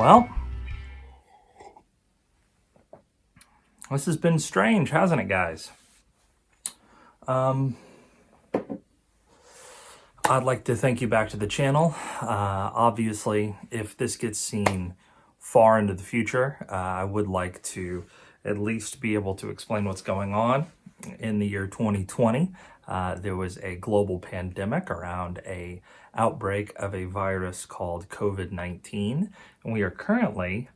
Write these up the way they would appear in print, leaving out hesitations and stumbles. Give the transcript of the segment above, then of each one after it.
Well, this has been strange, hasn't it, guys? I'd like to thank you back to the channel. Obviously, if this gets seen far into the future, I would like to at least be able to explain what's going on. In the year 2020, there was a global pandemic around a outbreak of a virus called COVID-19, and we are currently,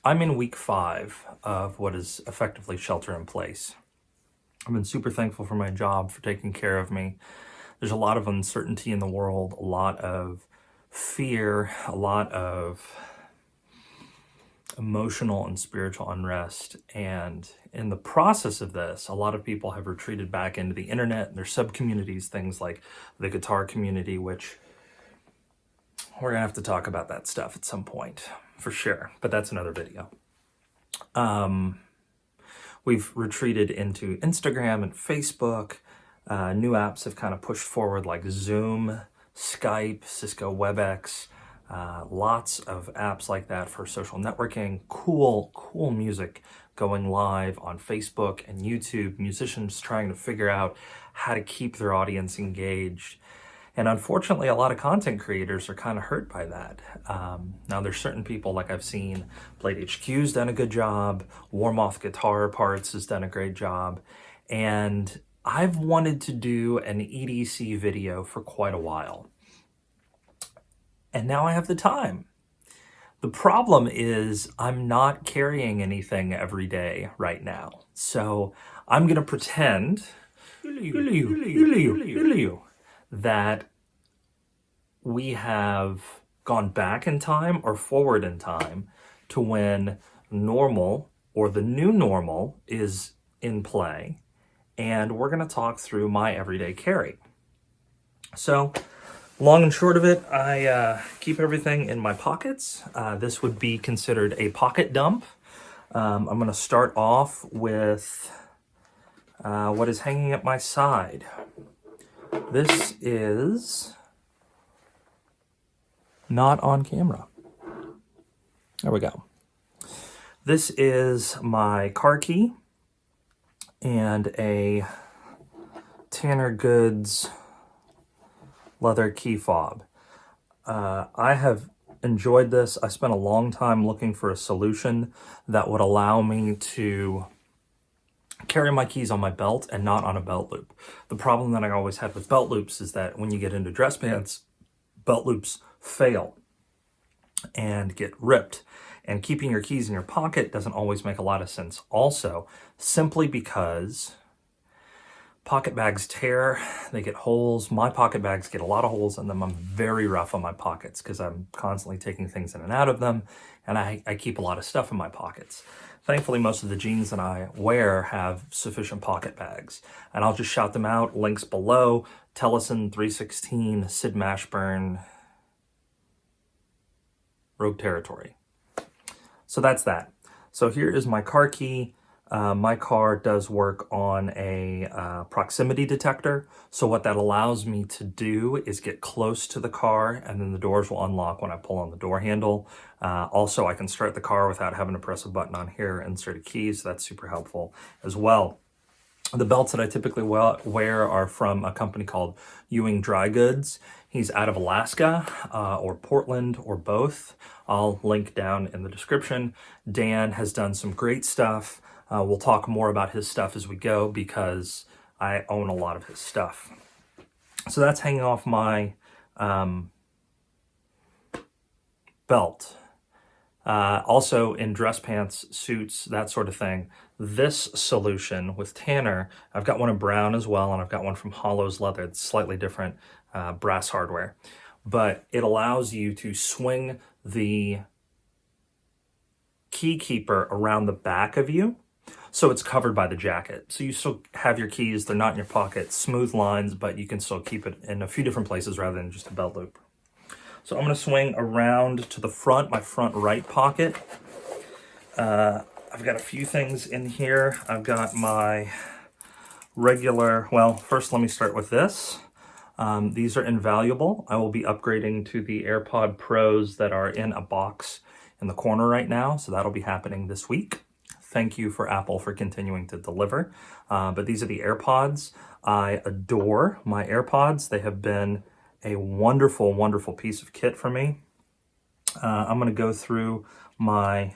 I'm in week 5 of what is effectively shelter in place. I've been super thankful for my job for taking care of me. There's a lot of uncertainty in the world, a lot of fear, a lot of emotional and spiritual unrest. And in the process of this, a lot of people have retreated back into the internet and their sub-communities, things like the guitar community, which we're gonna have to talk about that stuff at some point for sure, but that's another video. We've retreated into Instagram and Facebook. New apps have kind of pushed forward like Zoom, Skype, Cisco WebEx, lots of apps like that for social networking, cool music going live on Facebook and YouTube, musicians trying to figure out how to keep their audience engaged. And unfortunately, a lot of content creators are kind of hurt by that. Now there's certain people, like I've seen, Blade HQ's done a good job, Warmoth Guitar Parts has done a great job, and I've wanted to do an EDC video for quite a while. And now I have the time. The problem is I'm not carrying anything every day right now. So I'm gonna pretend that we have gone back in time or forward in time to when normal or the new normal is in play. And we're gonna talk through my everyday carry. So long and short of it, I keep everything in my pockets. This would be considered a pocket dump. I'm gonna start off with what is hanging at my side. This is not on camera. There we go. This is my car key and a Tanner Goods leather key fob. I have enjoyed this. I spent a long time looking for a solution that would allow me to carry my keys on my belt and not on a belt loop. The problem that I always had with belt loops is that when you get into dress pants, belt loops fail and get ripped. And keeping your keys in your pocket doesn't always make a lot of sense also, simply because pocket bags tear, they get holes. My pocket bags get a lot of holes in them. I'm very rough on my pockets because I'm constantly taking things in and out of them, and I keep a lot of stuff in my pockets. Thankfully, most of the jeans that I wear have sufficient pocket bags, and I'll just shout them out. Links below: Tellison 316, Sid Mashburn, Rogue Territory. So that's that. So here is my car key. My car does work on a proximity detector. So what that allows me to do is get close to the car, and then the doors will unlock when I pull on the door handle. Also, I can start the car without having to press a button on here, insert a key, so that's super helpful as well. The belts that I typically wear are from a company called Ewing Dry Goods. He's out of Alaska or Portland or both. I'll link down in the description. Dan has done some great stuff. We'll talk more about his stuff as we go because I own a lot of his stuff. So that's hanging off my belt. Also in dress pants, suits, that sort of thing. This solution with Tanner, I've got one in brown as well, and I've got one from Hollow's Leather. It's slightly different brass hardware. But it allows you to swing the key keeper around the back of you, so it's covered by the jacket. So you still have your keys, they're not in your pocket, smooth lines, but you can still keep it in a few different places rather than just a belt loop. So I'm gonna swing around to the front, my front right pocket. I've got a few things in here. I've got my regular, well, first let me start with this. These are invaluable. I will be upgrading to the AirPod Pros that are in a box in the corner right now, so that'll be happening this week. Thank you for Apple for continuing to deliver. But these are the AirPods. I adore my AirPods. They have been a wonderful, wonderful piece of kit for me. I'm going to go through my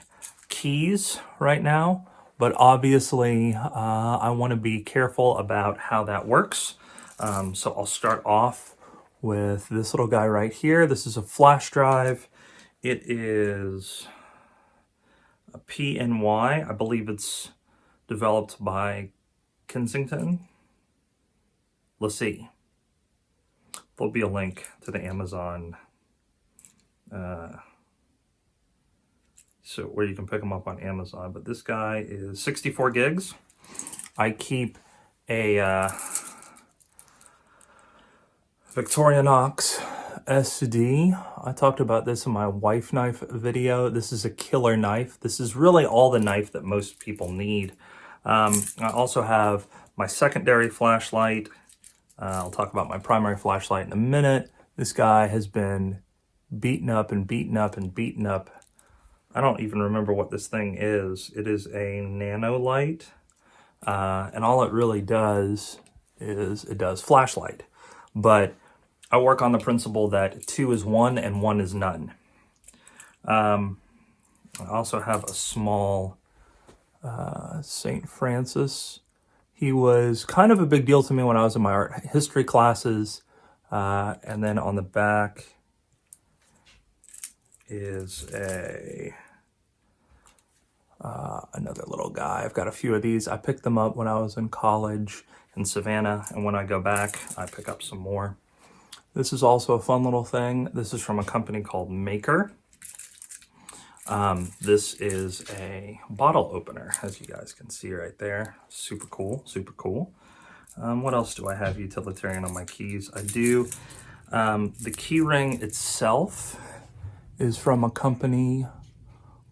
keys right now, but obviously I want to be careful about how that works. So I'll start off with this little guy right here. This is a flash drive. It is a PNY. I believe it's developed by Kensington. Let's see. There'll be a link to the Amazon so where you can pick them up on Amazon. But this guy is 64 gigs. I keep a Victorinox SD. I talked about this in my wife knife video. This is a killer knife. This is really all the knife that most people need. I also have my secondary flashlight. I'll talk about my primary flashlight in a minute. This guy has been beaten up and beaten up and beaten up. I don't even remember what this thing is. It is a nano light, and all it really does is it does flashlight. But I work on the principle that 2 is 1 and 1 is none. I also have a small St. Francis. He was kind of a big deal to me when I was in my art history classes. And then on the back is another little guy. I've got a few of these. I picked them up when I was in college in Savannah, and when I go back, I pick up some more. This is also a fun little thing. This is from a company called Maker. This is a bottle opener, as you guys can see right there. Super cool, super cool. What else do I have utilitarian on my keys? I do. The key ring itself is from a company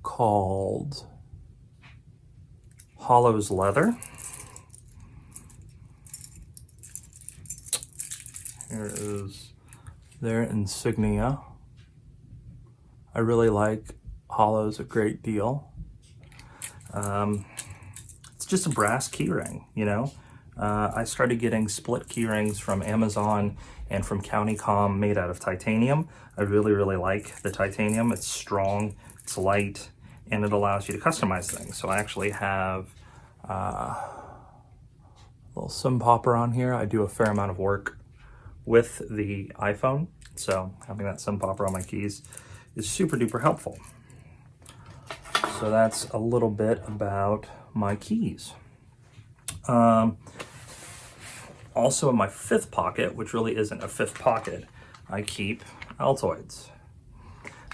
called Hollow's Leather. Here is their insignia. I really like Hollow's a great deal. It's just a brass key ring, you know. I started getting split key rings from Amazon and from Countycom made out of titanium. I really, really like the titanium. It's strong, it's light, and it allows you to customize things. So I actually have a little SIM popper on here. I do a fair amount of work with the iPhone, so having that SIM popper on my keys is super duper helpful. So that's a little bit about my keys. Also in my fifth pocket, which really isn't a fifth pocket, I keep Altoids.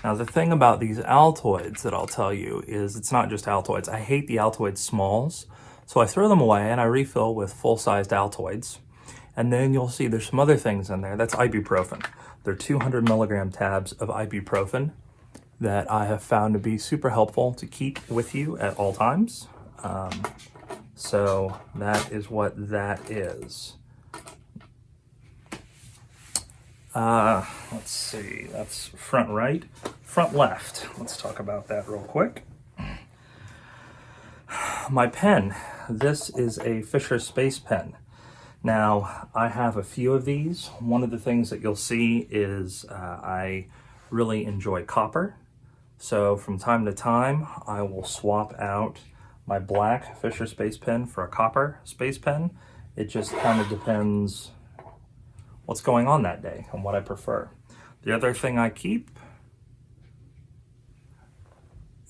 Now the thing about these Altoids that I'll tell you is it's not just Altoids. I hate the Altoid smalls, so I throw them away and I refill with full-sized Altoids. And then you'll see there's some other things in there. That's ibuprofen. They're 200 milligram tabs of ibuprofen that I have found to be super helpful to keep with you at all times. So that is what that is. Let's see, that's front right, front left. Let's talk about that real quick. My pen, this is a Fisher Space Pen. Now, I have a few of these. One of the things that you'll see is I really enjoy copper. So from time to time, I will swap out my black Fisher Space Pen for a copper Space Pen. It just kind of depends what's going on that day and what I prefer. The other thing I keep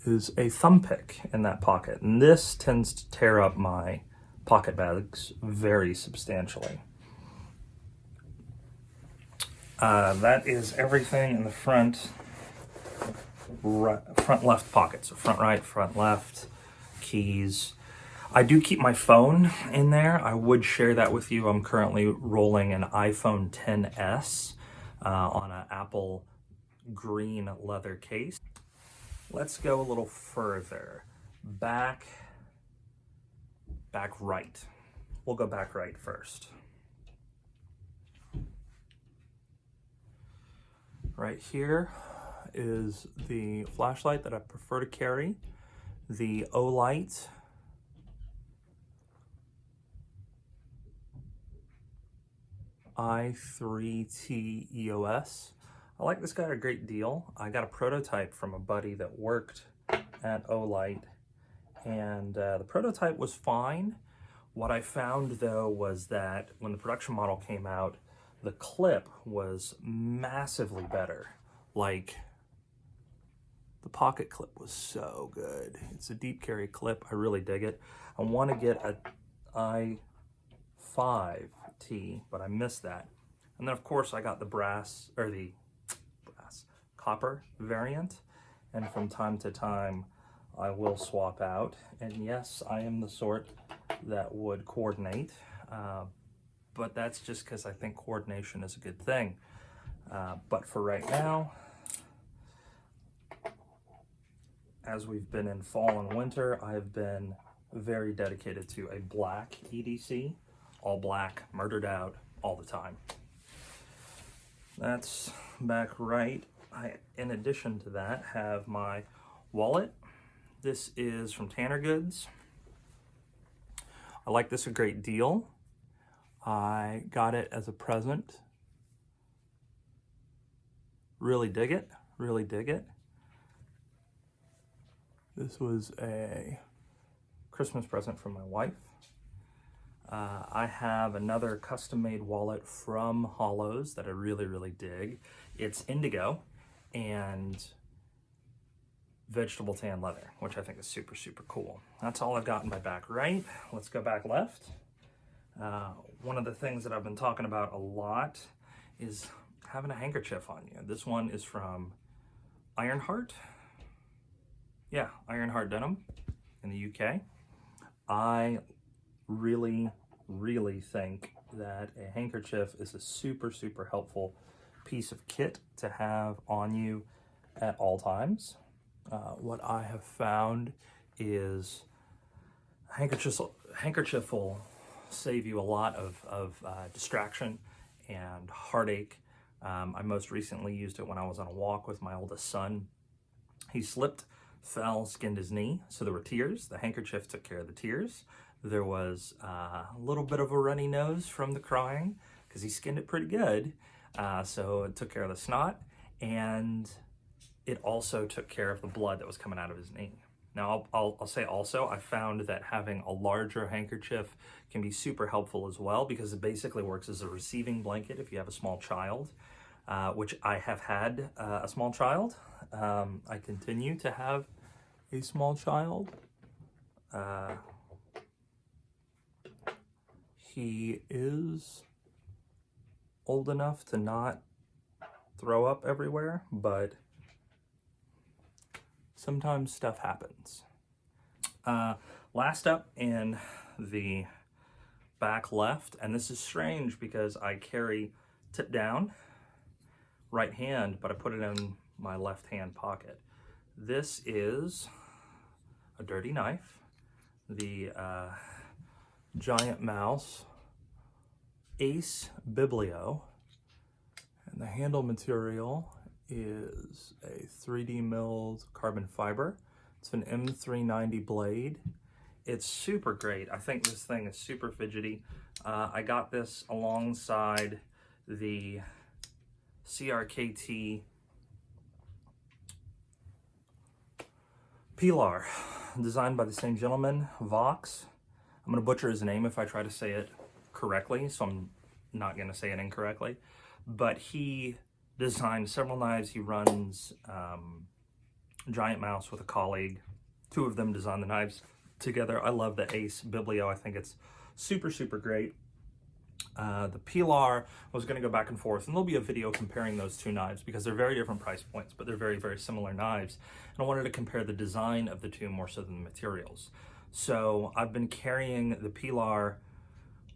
is a thumb pick in that pocket. And this tends to tear up my pocket bags very substantially. That is everything in the front left pocket. So front right, front left, keys. I do keep my phone in there. I would share that with you. I'm currently rolling an iPhone XS on an Apple green leather case. Let's go a little further. Back right. We'll go back right first. Right here is the flashlight that I prefer to carry, the OLight i3T EOS. I like this guy a great deal. I got a prototype from a buddy that worked at OLight, and the prototype was fine. What I found though was that when the production model came out, the clip was massively better. Like, the pocket clip was so good. It's a deep carry clip. I really dig it. I want to get a i5T, but I missed that. And then of course I got the copper variant, and from time to time I will swap out. And yes, I am the sort that would coordinate, but that's just because I think coordination is a good thing. But for right now, as we've been in fall and winter, I've been very dedicated to a black EDC, all black, murdered out all the time. That's back right. I, in addition to that, have my wallet. This is from Tanner Goods. I like this a great deal. I got it as a present. Really dig it, really dig it. This was a Christmas present from my wife. I have another custom-made wallet from Hollows that I really, really dig. It's indigo and vegetable tan leather, which I think is super, super cool. That's all I've got in my back right. Let's go back left. One of the things that I've been talking about a lot is having a handkerchief on you. This one is from Ironheart. Yeah, Ironheart Denim in the UK. I really, really think that a handkerchief is a super, super helpful piece of kit to have on you at all times. What I have found is a handkerchief will save you a lot of distraction and heartache. I most recently used it when I was on a walk with my oldest son. He slipped, fell, skinned his knee, so there were tears. The handkerchief took care of the tears. There was a little bit of a runny nose from the crying because he skinned it pretty good, so it took care of the snot, and it also took care of the blood that was coming out of his knee. Now, I'll say also, I found that having a larger handkerchief can be super helpful as well, because it basically works as a receiving blanket if you have a small child, which I have had a small child. I continue to have a small child. He is old enough to not throw up everywhere, but sometimes stuff happens. Last up in the back left, and this is strange because I carry tip down right hand, but I put it in my left hand pocket. This is a dirty knife, the Giant Mouse Ace Biblio, and the handle material is a 3D milled carbon fiber. It's an M390 blade. It's super great. I think this thing is super fidgety. I got this alongside the CRKT Pilar, designed by the same gentleman, Vox. I'm gonna butcher his name if I try to say it correctly, so I'm not gonna say it incorrectly. But he designed several knives. He runs Giant Mouse with a colleague. Two of them designed the knives together. I love the Ace Biblio. I think it's super, super great. The Pilar, I was going to go back and forth, and there'll be a video comparing those two knives because they're very different price points, but they're very, very similar knives. And I wanted to compare the design of the two more so than the materials. So I've been carrying the Pilar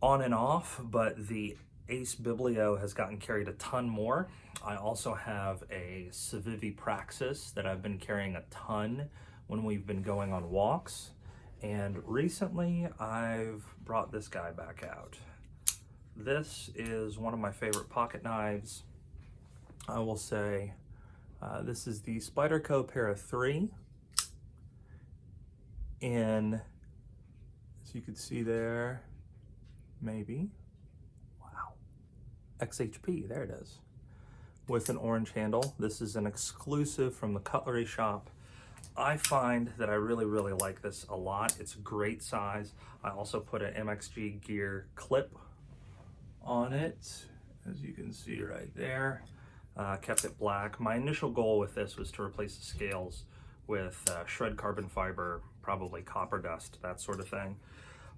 on and off, but the Ace Biblio has gotten carried a ton more. I also have a Sevilla Praxis that I've been carrying a ton when we've been going on walks. And recently I've brought this guy back out. This is one of my favorite pocket knives. I will say This is the Spyderco Para 3 in, as you can see there, maybe, wow, XHP, there it is, with an orange handle. This is an exclusive from the cutlery shop. I find that I really like this a lot. It's a great size. I also put an MXG gear clip on it, as you can see right there. Kept it black. My initial goal with this was to replace the scales with shred carbon fiber, probably copper dust, that sort of thing.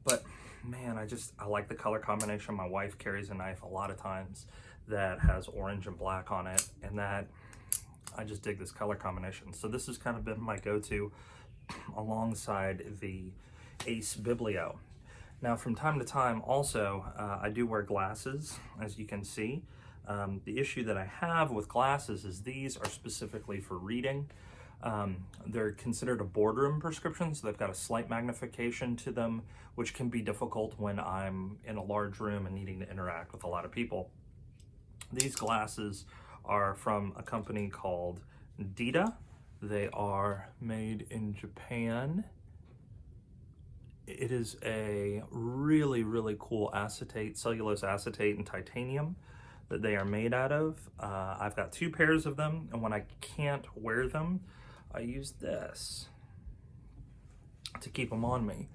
But man, I like the color combination. My wife carries a knife a lot of times that has orange and black on it, and that I just dig this color combination. So this has kind of been my go-to alongside the Ace Biblio. Now from time to time also, I do wear glasses, as you can see. The issue that I have with glasses is these are specifically for reading. They're considered a boardroom prescription, so they've got a slight magnification to them, which can be difficult when I'm in a large room and needing to interact with a lot of people. These glasses are from a company called Dita. They are made in Japan. It is a really cool acetate, cellulose acetate and titanium that they are made out of. I've got 2 pairs of them, and when I can't wear them, I use this to keep them on me.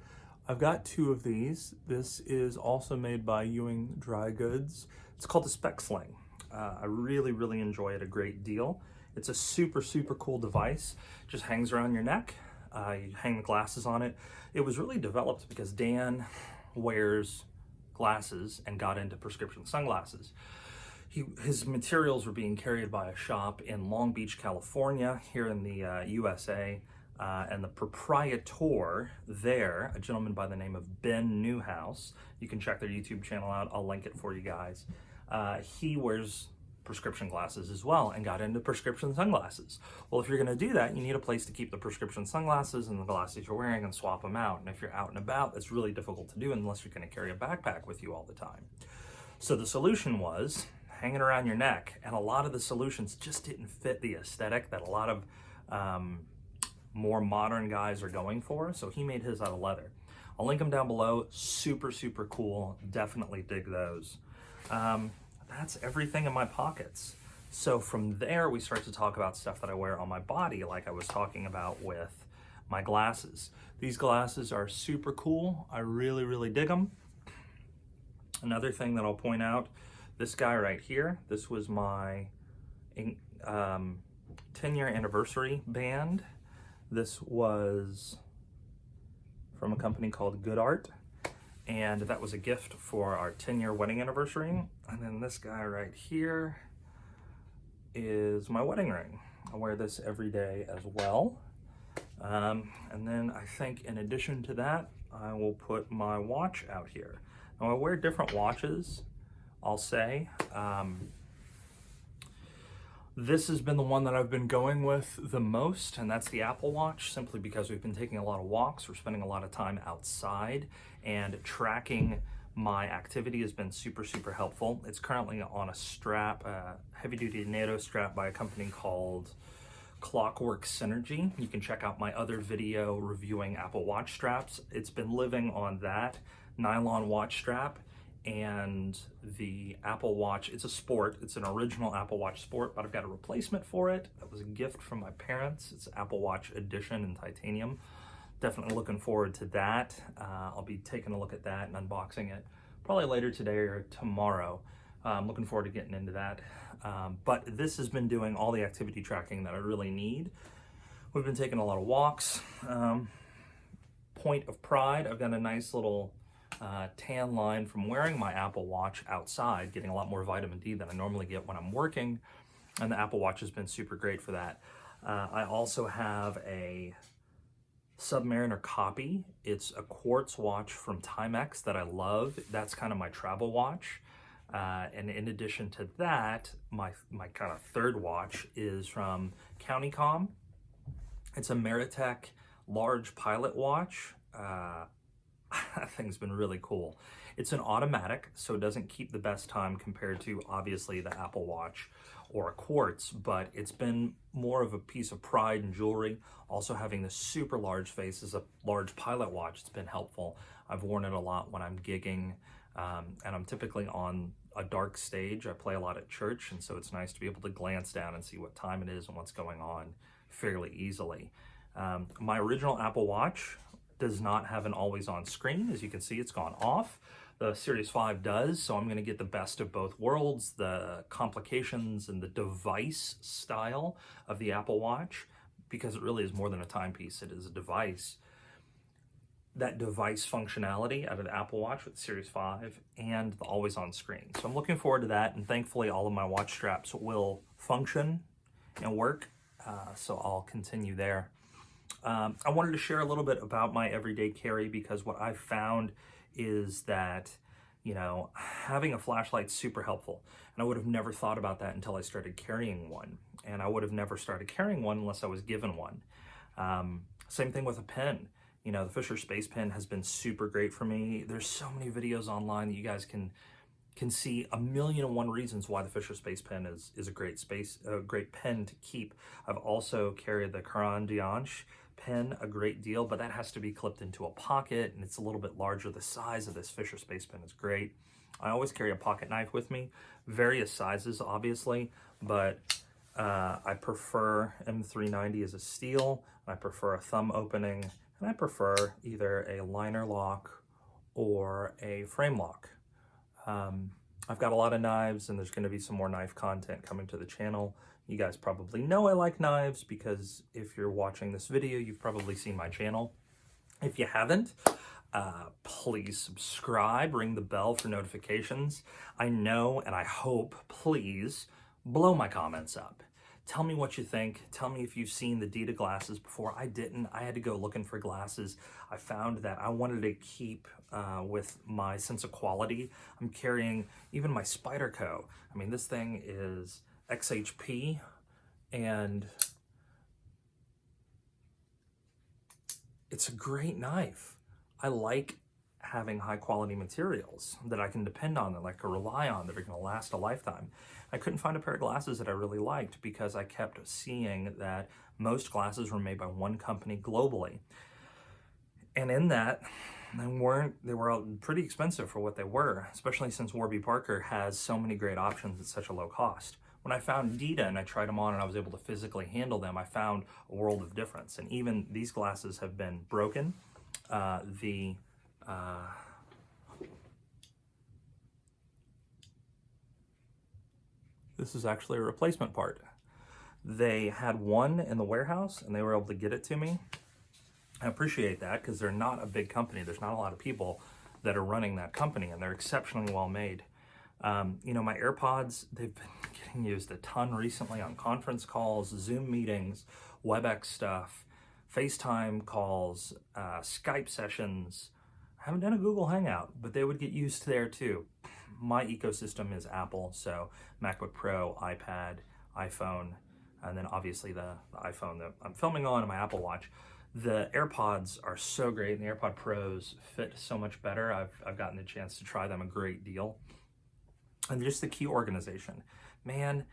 I've got 2 of these. This is also made by Ewing Dry Goods. It's called the Spec Sling. I really enjoy it a great deal. It's a super cool device. Just hangs around your neck. You hang the glasses on it. It was really developed because Dan wears glasses and got into prescription sunglasses. His materials were being carried by a shop in Long Beach, California, here in the USA, and the proprietor there, a gentleman by the name of Ben Newhouse, you can check their YouTube channel out, I'll link it for you guys. He wears prescription glasses as well and got into prescription sunglasses. Well, if you're going to do that, you need a place to keep the prescription sunglasses and the glasses you're wearing and swap them out. And if you're out and about, it's really difficult to do unless you're going to carry a backpack with you all the time. So the solution was hanging around your neck, and a lot of the solutions just didn't fit the aesthetic that a lot of more modern guys are going for. So he made his out of leather. I'll link them down below. Super cool. Definitely dig those. That's everything in my pockets. So from there, we start to talk about stuff that I wear on my body, like I was talking about with my glasses. These glasses are super cool. I really dig them. Another thing that I'll point out, this guy right here, this was my 10-year anniversary band. This was from a company called Good Art, and that was a gift for our 10-year wedding anniversary. And then this guy right here is my wedding ring. I wear this every day as well. And then I think in addition to that, I will put my watch out here. Now I wear different watches, I'll say. This has been the one that I've been going with the most, and that's the Apple Watch, simply because we've been taking a lot of walks. We're spending a lot of time outside, and tracking my activity has been super helpful. It's currently on a strap, heavy-duty NATO strap by a company called Clockwork Synergy. You can check out my other video reviewing Apple Watch straps. It's been living on that nylon watch strap and the Apple Watch. It's a Sport. It's an original Apple Watch Sport, but I've got a replacement for it. That was a gift from my parents. It's Apple Watch Edition in titanium. Definitely looking forward to that. I'll be taking a look at that and unboxing it probably later today or tomorrow. I'm looking forward to getting into that. But this has been doing all the activity tracking that I really need. We've been taking a lot of walks. Point of pride, I've got a nice little tan line from wearing my Apple Watch outside, getting a lot more vitamin D than I normally get when I'm working, and the Apple Watch has been super great for that. I also have a Submariner copy. It's a quartz watch from Timex that I love. That's kind of my travel watch. And in addition to that, my kind of third watch is from Countycom. It's a Meritech large pilot watch. That thing's been really cool. It's an automatic, so it doesn't keep the best time compared to obviously the Apple Watch or a quartz, but it's been more of a piece of pride and jewelry. Also having the super large face as a large pilot watch, it's been helpful. I've worn it a lot when I'm gigging, and I'm typically on a dark stage. I play a lot at church, and so it's nice to be able to glance down and see what time it is and what's going on fairly easily. My original Apple Watch does not have an always on screen. As you can see, it's gone off. The Series 5 does, so I'm going to get the best of both worlds, the complications and the device style of the Apple Watch, because it really is more than a timepiece. It is a device. That device functionality out of the Apple Watch with the Series 5 and the always on screen. So I'm looking forward to that, and thankfully all of my watch straps will function and work, so I'll continue there. I wanted to share a little bit about my everyday carry, because what I've found is that, you know, having a flashlight's super helpful. And I would have never thought about that until I started carrying one. And I would have never started carrying one unless I was given one. Same thing with a pen. You know, the Fisher Space Pen has been super great for me. There's so many videos online that you guys can see 1,000,001 reasons why the Fisher Space Pen is a great pen to keep. I've also carried the Caran d'Anche pen a great deal, but that has to be clipped into a pocket, and it's a little bit larger. The size of this Fisher Space Pen is great. I always carry a pocket knife with me, various sizes obviously, but I prefer M390 as a steel. I prefer a thumb opening, and I prefer either a liner lock or a frame lock. I've got a lot of knives, and there's going to be some more knife content coming to the channel. You guys probably know I like knives, because if you're watching this video, you've probably seen my channel. If you haven't, please subscribe, ring the bell for notifications. I know, and I hope, please blow my comments up. Tell me what you think. Tell me if you've seen the Dita glasses before. I didn't. I had to go looking for glasses. I found that I wanted to keep with my sense of quality. I'm carrying even my Spyderco. I mean, this thing is XHP, and it's a great knife. I like having high quality materials that I can depend on, that I can rely on, that are going to last a lifetime. I couldn't find a pair of glasses that I really liked, because I kept seeing that most glasses were made by one company globally. And in that, they were pretty expensive for what they were, especially since Warby Parker has so many great options at such a low cost. When I found Dita and I tried them on and I was able to physically handle them, I found a world of difference. And even these glasses have been broken. This is actually a replacement part. They had one in the warehouse and they were able to get it to me. I appreciate that, because they're not a big company. There's not a lot of people that are running that company, and they're exceptionally well made. You know, my AirPods, they've been getting used a ton recently on conference calls, Zoom meetings, WebEx stuff, FaceTime calls, Skype sessions. I haven't done a Google Hangout, but they would get used there too. My ecosystem is Apple, so MacBook Pro, iPad, iPhone, and then obviously the iPhone that I'm filming on and my Apple Watch. The AirPods are so great, and the AirPod Pros fit so much better. I've gotten the chance to try them a great deal. And just the key organization. Man,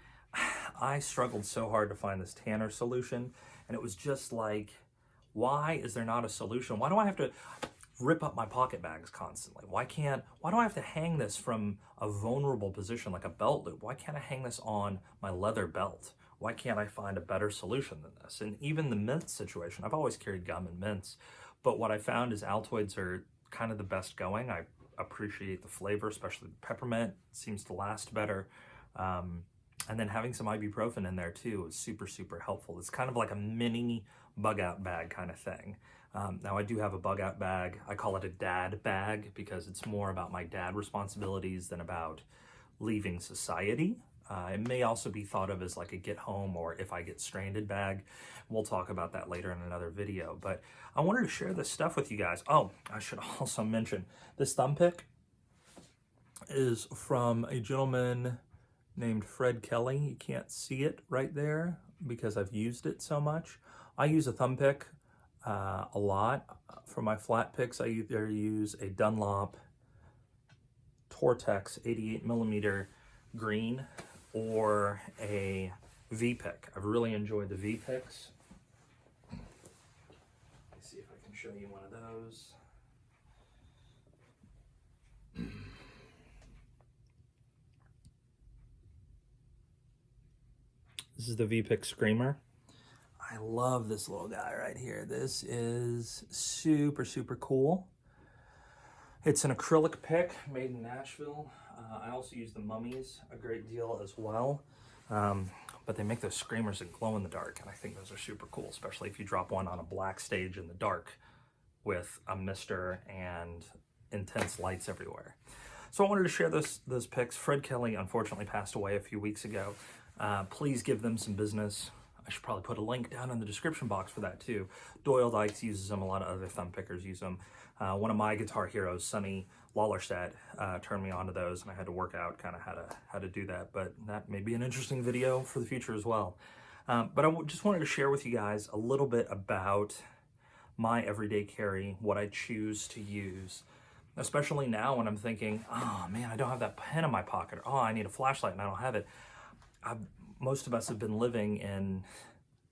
I struggled so hard to find this Tanner solution, and it was just like, why is there not a solution? Why do I have to rip up my pocket bags constantly? Why do I have to hang this from a vulnerable position like a belt loop? Why can't I hang this on my leather belt? Why can't I find a better solution than this? And even the mint situation, I've always carried gum and mints, but what I found is Altoids are kind of the best going. I appreciate the flavor, especially the peppermint. It seems to last better. And then having some ibuprofen in there too is super, super helpful. It's kind of like a mini bug out bag kind of thing. Now I do have a bug out bag. I call it a dad bag, because it's more about my dad responsibilities than about leaving society. It may also be thought of as like a get home or if I get stranded bag. We'll talk about that later in another video, but I wanted to share this stuff with you guys. Oh, I should also mention this thumb pick is from a gentleman named Fred Kelly. You can't see it right there because I've used it so much. I use a thumb pick a lot. For my flat picks, I either use a Dunlop Tortex 88mm green or a V-pick. I've really enjoyed the V-picks. Let me see if I can show you one of those. This is the V-pick Screamer. I love this little guy right here. This is super, super cool. It's an acrylic pick made in Nashville. I also use the Mummies a great deal as well. But they make those screamers that glow in the dark, and I think those are super cool, especially if you drop one on a black stage in the dark with a mister and intense lights everywhere. So I wanted to share those picks. Fred Kelly unfortunately passed away a few weeks ago. Please give them some business. I should probably put a link down in the description box for that too. Doyle Dykes uses them. A lot of other thumb pickers use them. One of my guitar heroes, Sonny Lawlerstedt, turned me on to those, and I had to work out kind of how to do that. But that may be an interesting video for the future as well. But I just wanted to share with you guys a little bit about my everyday carry, what I choose to use, especially now when I'm thinking, oh man, I don't have that pen in my pocket, or oh, I need a flashlight and I don't have it. Most of us have been living in,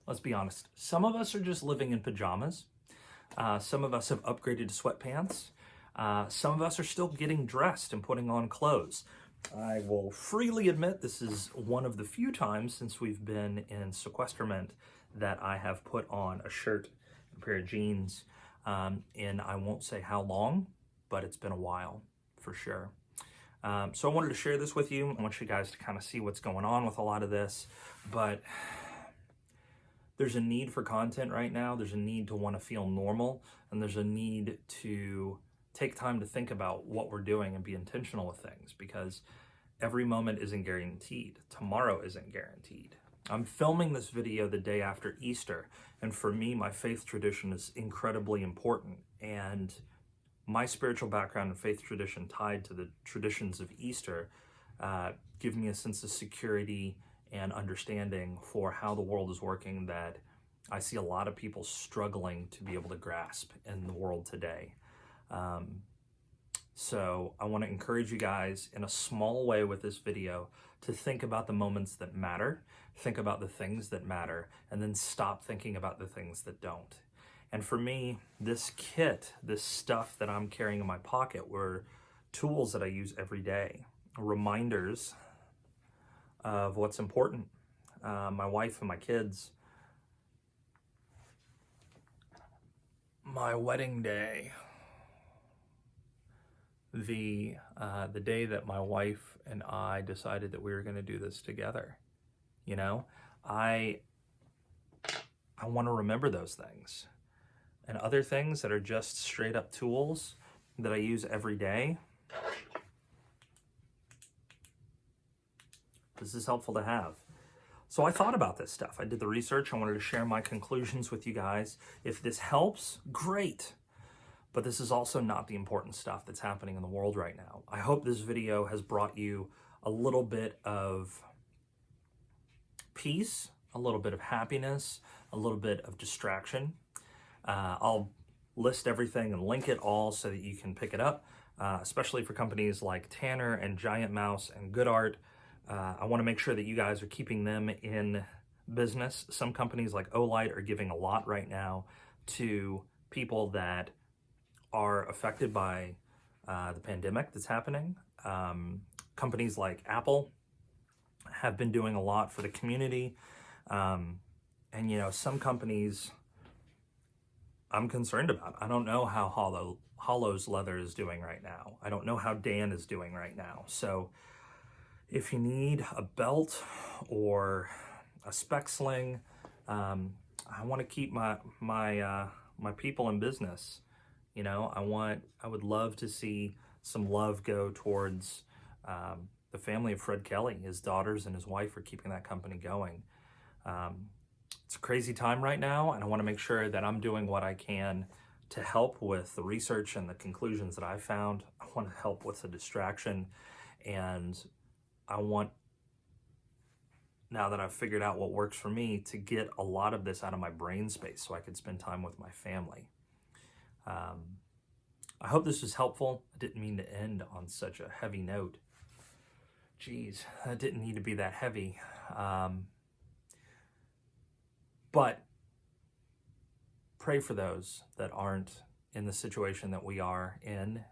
let's be honest, some of us are just living in pajamas. Some of us have upgraded to sweatpants. Some of us are still getting dressed and putting on clothes. I will freely admit this is one of the few times since we've been in sequesterment that I have put on a shirt and a pair of jeans in I won't say how long, but it's been a while for sure. So I wanted to share this with you. I want you guys to kind of see what's going on with a lot of this, but there's a need for content right now. There's a need to want to feel normal, and there's a need to take time to think about what we're doing and be intentional with things, because every moment isn't guaranteed. Tomorrow isn't guaranteed. I'm filming this video the day after Easter, and for me, my faith tradition is incredibly important, and my spiritual background and faith tradition tied to the traditions of Easter give me a sense of security and understanding for how the world is working that I see a lot of people struggling to be able to grasp in the world today. So I want to encourage you guys in a small way with this video to think about the moments that matter, think about the things that matter, and then stop thinking about the things that don't. And for me, this kit, this stuff that I'm carrying in my pocket were tools that I use every day, reminders of what's important. My wife and my kids, my wedding day, the day that my wife and I decided that we were going to do this together. You know, I want to remember those things. And other things that are just straight up tools that I use every day. This is helpful to have. So I thought about this stuff. I did the research. I wanted to share my conclusions with you guys. If this helps, great. But this is also not the important stuff that's happening in the world right now. I hope this video has brought you a little bit of peace, a little bit of happiness, a little bit of distraction. I'll list everything and link it all so that you can pick it up, especially for companies like Tanner and Giant Mouse and Good Art. I want to make sure that you guys are keeping them in business. Some companies like OLight are giving a lot right now to people that are affected by the pandemic that's happening. Companies like Apple have been doing a lot for the community. And, you know, some companies I'm concerned about. I don't know how Hollow's leather is doing right now. I don't know how Dan is doing right now. So if you need a belt or a spec sling, I want to keep my people in business. You know, I would love to see some love go towards the family of Fred Kelly. His daughters and his wife are keeping that company going. It's a crazy time right now, and I want to make sure that I'm doing what I can to help with the research and the conclusions that I've found. I want to help with the distraction, and I want, now that I've figured out what works for me, to get a lot of this out of my brain space so I could spend time with my family. I hope this was helpful. I didn't mean to end on such a heavy note. Geez, that didn't need to be that heavy. But pray for those that aren't in the situation that we are in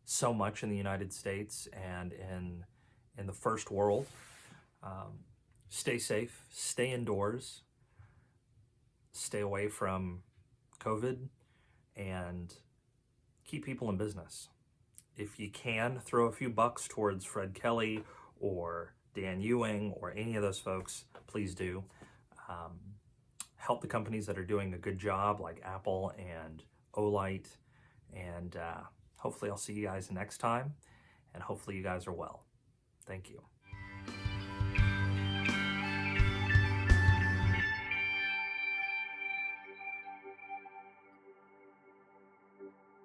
so much in the United States and in the first world. Stay safe, stay indoors, stay away from COVID, and keep people in business. If you can, throw a few bucks towards Fred Kelly or Dan Ewing or any of those folks, please do. Help the companies that are doing a good job, like Apple and OLight, and hopefully I'll see you guys next time, and hopefully you guys are well. Thank you.